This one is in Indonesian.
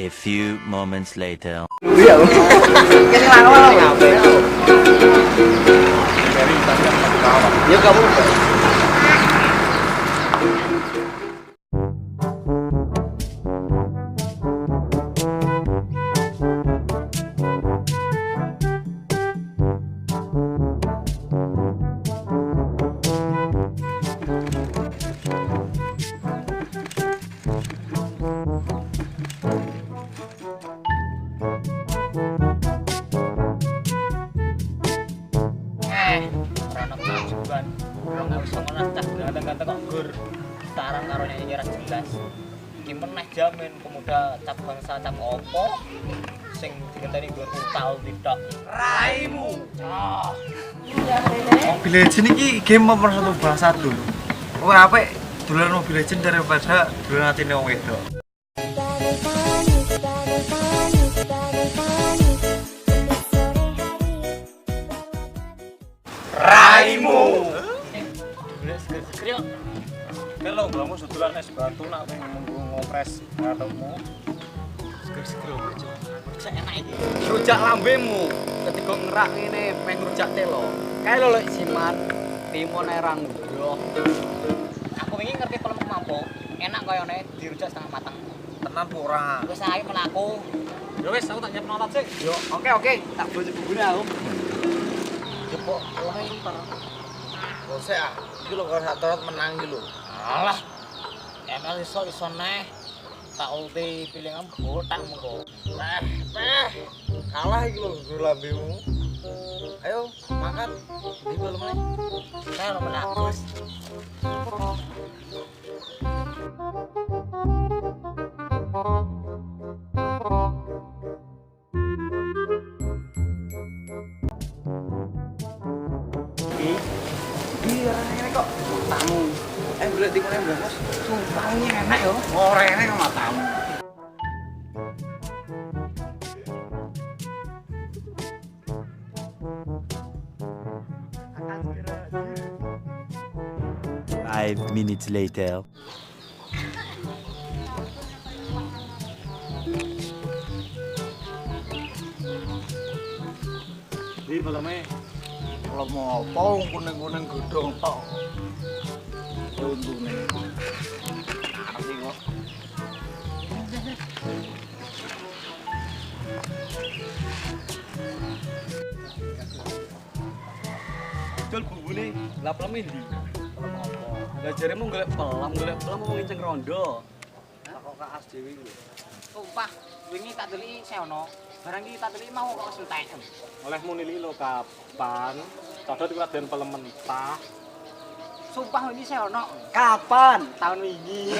A few moments later. Iya. Kene lawang ngapain? Dari tanya kawan. Ya kamu. Sekarang karonya nyeras jelas. Iki meneh jamin pemuda cap bangsa cap opo sing digenteni nggon utal tidak. Raimu. Mobile Legends ini game nomor 1 bangsa satu. Kowe apik dolan Mobile Legends daripada dolan atine wong wedok. Raimu. Seger-seger yo. Kalau kamu sedulan es batu nak ngopres ataumu Seger-seger yo. Cek enak iki. Rujak lambemu ketika ngerak ngene peng rujak telo. Kae lho lek siman timun erang bro. Aku wingi ngerti pelem mampo. Enak koyone dirujak setengah matang. tenan ora. Wis ae mlaku. Ya wis aku tak nyiapno alat sik. Yo, oke, tak bojo bubune aku. Jepok oleh impar. Kok ah, iki lho karo satorot menang iki lho. Alah. Emel iso neh. Tak ulti pilingan botak mengko. Kalah iki lho guru lambemu. Ayo makan di belum nih. Saya lo menakus. Iya, ini kok matamu. Golek timun yang bangos. Sumpah ini enak yo. Orene kok matamu. Akan segera 5 minutes later. Di peleme. kalau mau apa kuning-kuning godhong tok. Untune. Arep kok. Dol bumbune lah pelem ndi? Pelem apa? Lah jaremu golek pelem mau nginceng rondo. Kok kaas dhewe iki. Sumpah, wingi tak deliki seono. Barang iki tak deliki mau kok entek. Olehmu nili lho kapan? Codot iki raden pelem mentah. Sumpah wingi seono. Kapan? Tahun wingi.